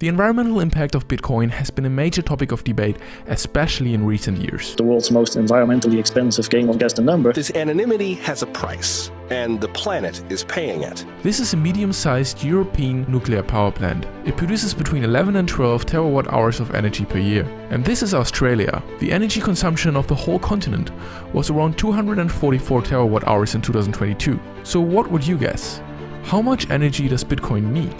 The environmental impact of Bitcoin has been a major topic of debate, especially in recent years. The world's most environmentally expensive game of guess the number. This anonymity has a price, and the planet is paying it. This is a medium-sized European nuclear power plant. It produces between 11 and 12 terawatt hours of energy per year. And this is Australia. The energy consumption of the whole continent was around 244 terawatt hours in 2022. So what would you guess? How much energy does Bitcoin need?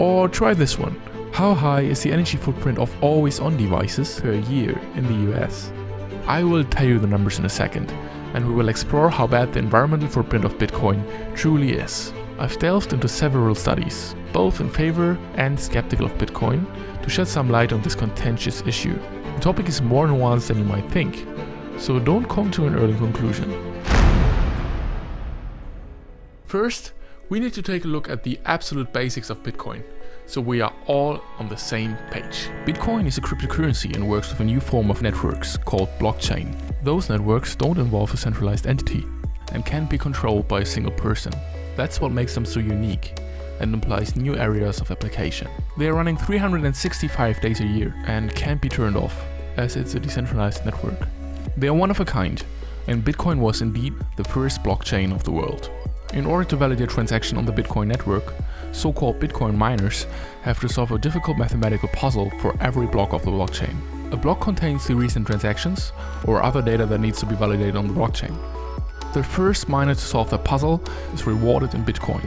Or try this one. How high is the energy footprint of always-on devices per year in the US? I will tell you the numbers in a second, and we will explore how bad the environmental footprint of Bitcoin truly is. I've delved into several studies, both in favor and skeptical of Bitcoin, to shed some light on this contentious issue. The topic is more nuanced than you might think, so don't come to an early conclusion. First, we need to take a look at the absolute basics of Bitcoin, so we are all on the same page. Bitcoin is a cryptocurrency and works with a new form of networks called blockchain. Those networks don't involve a centralized entity and can't be controlled by a single person. That's what makes them so unique and implies new areas of application. They are running 365 days a year and can't be turned off, as it's a decentralized network. They are one of a kind, and Bitcoin was indeed the first blockchain of the world. In order to validate a transaction on the Bitcoin network, so-called Bitcoin miners have to solve a difficult mathematical puzzle for every block of the blockchain. A block contains the recent transactions or other data that needs to be validated on the blockchain. The first miner to solve the puzzle is rewarded in Bitcoin.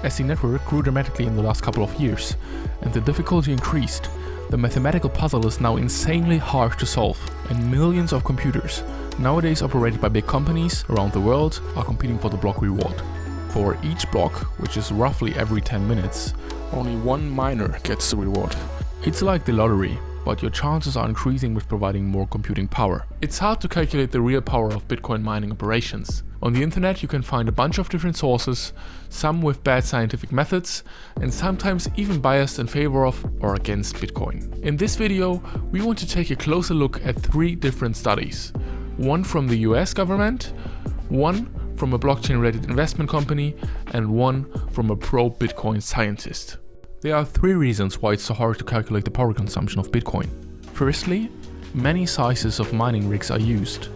As the network grew dramatically in the last couple of years and the difficulty increased, the mathematical puzzle is now insanely hard to solve, and millions of computers, nowadays operated by big companies around the world, are competing for the block reward. For each block, which is roughly every 10 minutes, only one miner gets the reward. It's like the lottery, but your chances are increasing with providing more computing power. It's hard to calculate the real power of Bitcoin mining operations. On the internet you can find a bunch of different sources, some with bad scientific methods, and sometimes even biased in favor of or against Bitcoin. In this video, we want to take a closer look at 3 different studies. One from the US government, one from a blockchain-related investment company, and one from a pro-Bitcoin scientist. There are 3 reasons why it's so hard to calculate the power consumption of Bitcoin. Firstly, many sizes of mining rigs are used.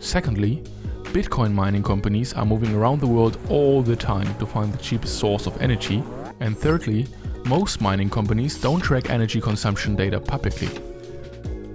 Secondly, Bitcoin mining companies are moving around the world all the time to find the cheapest source of energy. And thirdly, most mining companies don't track energy consumption data publicly.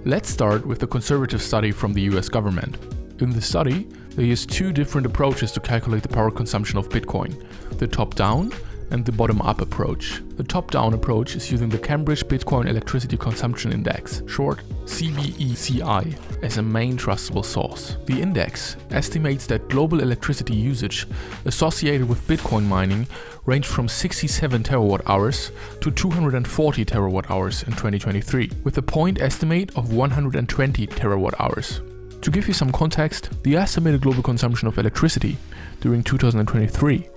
Let's start with the conservative study from the US government. In the study, they use 2 different approaches to calculate the power consumption of Bitcoin, the top-down and the bottom-up approach. The top-down approach is using the Cambridge Bitcoin Electricity Consumption Index, short CBECI, as a main trustable source. The index estimates that global electricity usage associated with Bitcoin mining ranged from 67 terawatt hours to 240 terawatt hours in 2023, with a point estimate of 120 terawatt hours. To give you some context, the estimated global consumption of electricity during 2023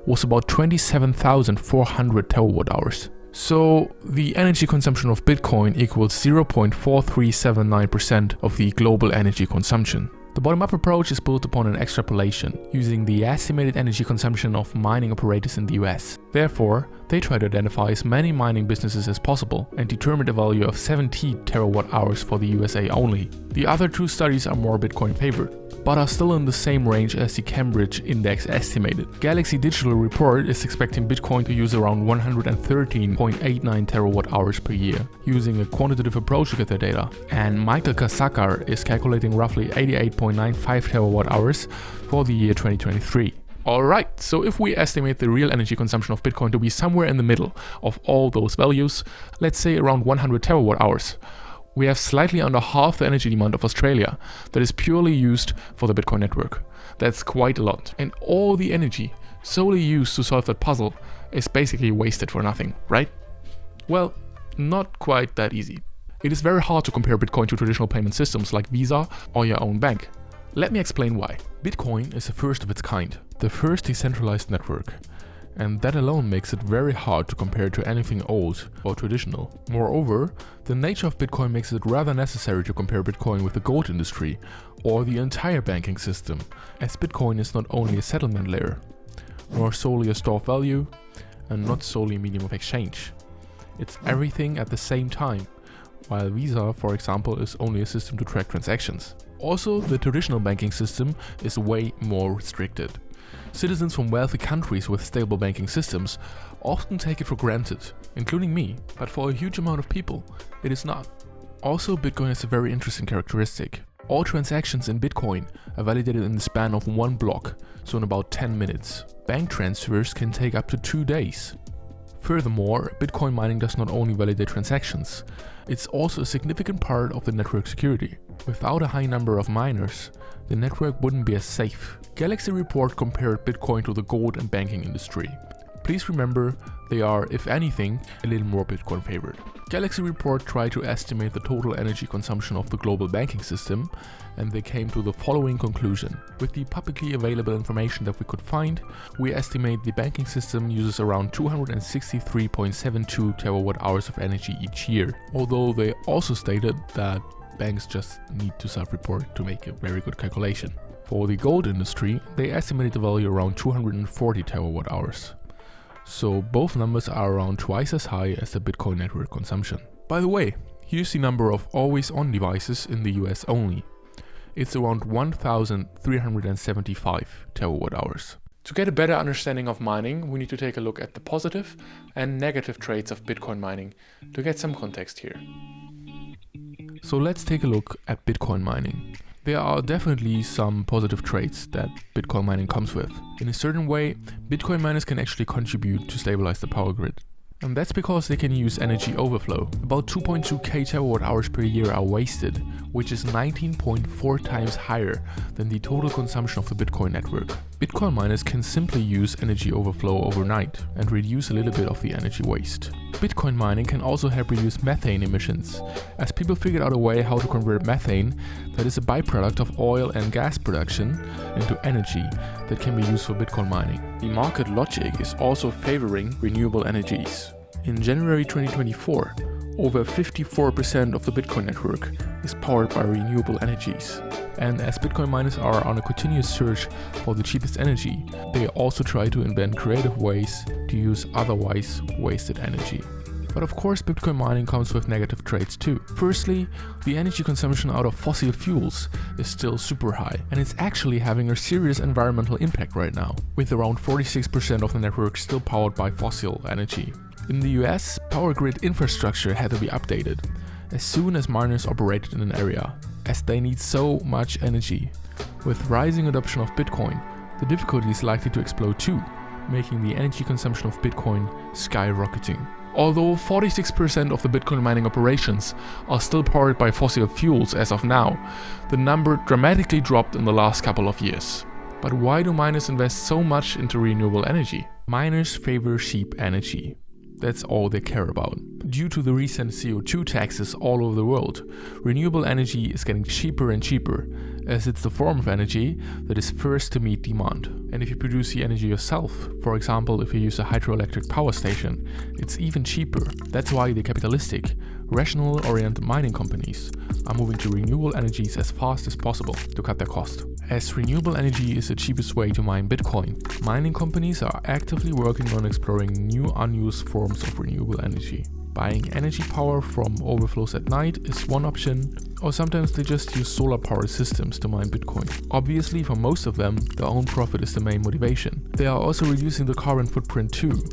was about 27,400 terawatt hours. So the energy consumption of Bitcoin equals 0.4379% of the global energy consumption. The bottom-up approach is built upon an extrapolation, using the estimated energy consumption of mining operators in the US. Therefore, they try to identify as many mining businesses as possible and determine a value of 70 terawatt hours for the USA only. The other 2 studies are more Bitcoin favored, but are still in the same range as the Cambridge Index estimated. Galaxy Digital Report is expecting Bitcoin to use around 113.89 terawatt hours per year, using a quantitative approach to get their data. And Michael Kasakar is calculating roughly 88.95 terawatt hours for the year 2023. Alright, so if we estimate the real energy consumption of Bitcoin to be somewhere in the middle of all those values, let's say around 100 terawatt hours, we have slightly under half the energy demand of Australia that is purely used for the Bitcoin network. That's quite a lot. And all the energy solely used to solve that puzzle is basically wasted for nothing, right? Well, not quite that easy. It is very hard to compare Bitcoin to traditional payment systems like Visa or your own bank. Let me explain why. Bitcoin is the first of its kind, the first decentralized network. And that alone makes it very hard to compare to anything old or traditional. Moreover, the nature of Bitcoin makes it rather necessary to compare Bitcoin with the gold industry or the entire banking system, as Bitcoin is not only a settlement layer, nor solely a store of value, and not solely a medium of exchange. It's everything at the same time, while Visa, for example, is only a system to track transactions. Also, the traditional banking system is way more restricted. Citizens from wealthy countries with stable banking systems often take it for granted, including me, but for a huge amount of people, it is not. Also, Bitcoin has a very interesting characteristic. All transactions in Bitcoin are validated in the span of one block, so in about 10 minutes. Bank transfers can take up to 2 days. Furthermore, Bitcoin mining does not only validate transactions, it's also a significant part of the network security. Without a high number of miners, the network wouldn't be as safe. Galaxy Report compared Bitcoin to the gold and banking industry. Please remember, they are, if anything, a little more Bitcoin favored. Galaxy Report tried to estimate the total energy consumption of the global banking system, and they came to the following conclusion. With the publicly available information that we could find, we estimate the banking system uses around 263.72 terawatt-hours of energy each year, although they also stated that banks just need to self-report to make a very good calculation. For the gold industry, they estimated the value around 240 terawatt-hours. So both numbers are around twice as high as the Bitcoin network consumption. By the way, here's the number of always-on devices in the US only. It's around 1,375 terawatt-hours. To get a better understanding of mining, we need to take a look at the positive and negative traits of Bitcoin mining to get some context here. So let's take a look at Bitcoin mining. There are definitely some positive traits that Bitcoin mining comes with. In a certain way, Bitcoin miners can actually contribute to stabilize the power grid. And that's because they can use energy overflow. About 2.2k terawatt-hours per year are wasted, which is 19.4 times higher than the total consumption of the Bitcoin network. Bitcoin miners can simply use energy overflow overnight and reduce a little bit of the energy waste. Bitcoin mining can also help reduce methane emissions, as people figured out a way how to convert methane, that is a byproduct of oil and gas production, into energy that can be used for Bitcoin mining. The market logic is also favoring renewable energies. In January 2024, over 54% of the Bitcoin network is powered by renewable energies. And as Bitcoin miners are on a continuous search for the cheapest energy, they also try to invent creative ways to use otherwise wasted energy. But of course, Bitcoin mining comes with negative traits too. Firstly, the energy consumption out of fossil fuels is still super high, and it's actually having a serious environmental impact right now, with around 46% of the network still powered by fossil energy. In the US, power grid infrastructure had to be updated as soon as miners operated in an area, as they need so much energy. With rising adoption of Bitcoin, the difficulty is likely to explode too, making the energy consumption of Bitcoin skyrocketing. Although 46% of the Bitcoin mining operations are still powered by fossil fuels as of now, the number dramatically dropped in the last couple of years. But why do miners invest so much into renewable energy? Miners favor cheap energy. That's all they care about. Due to the recent CO2 taxes all over the world, renewable energy is getting cheaper and cheaper, as it's the form of energy that is first to meet demand. And if you produce the energy yourself, for example if you use a hydroelectric power station, it's even cheaper. That's why the capitalistic, rational-oriented mining companies are moving to renewable energies as fast as possible to cut their cost. As renewable energy is the cheapest way to mine Bitcoin, mining companies are actively working on exploring new unused forms of renewable energy. Buying energy power from overflows at night is one option, or sometimes they just use solar powered systems to mine Bitcoin. Obviously, for most of them, their own profit is the main motivation. They are also reducing the carbon footprint too,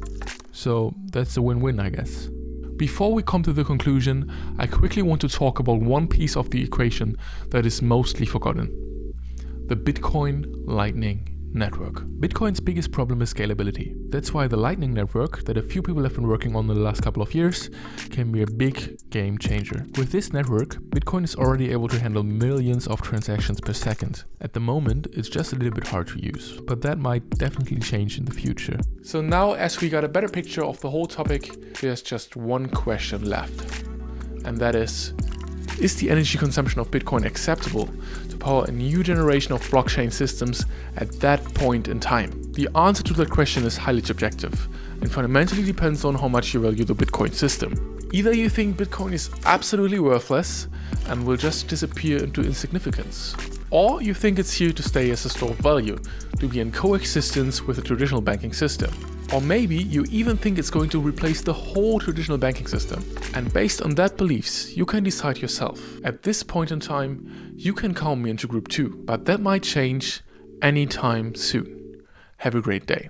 so that's a win-win, I guess. Before we come to the conclusion, I quickly want to talk about one piece of the equation that is mostly forgotten: the Bitcoin Lightning Network. Bitcoin's biggest problem is scalability. That's why the Lightning Network, that a few people have been working on in the last couple of years, can be a big game changer. With this network, Bitcoin is already able to handle millions of transactions per second. At the moment, it's just a little bit hard to use, but that might definitely change in the future. So now, as we got a better picture of the whole topic, there's just one question left. And that is the energy consumption of Bitcoin acceptable to power a new generation of blockchain systems at that point in time? The answer to that question is highly subjective and fundamentally depends on how much you value the Bitcoin system. Either you think Bitcoin is absolutely worthless and will just disappear into insignificance, or you think it's here to stay as a store of value, to be in coexistence with the traditional banking system. Or maybe you even think it's going to replace the whole traditional banking system. And based on that beliefs, you can decide yourself. At this point in time, you can count me into group 2, but that might change anytime soon. Have a great day.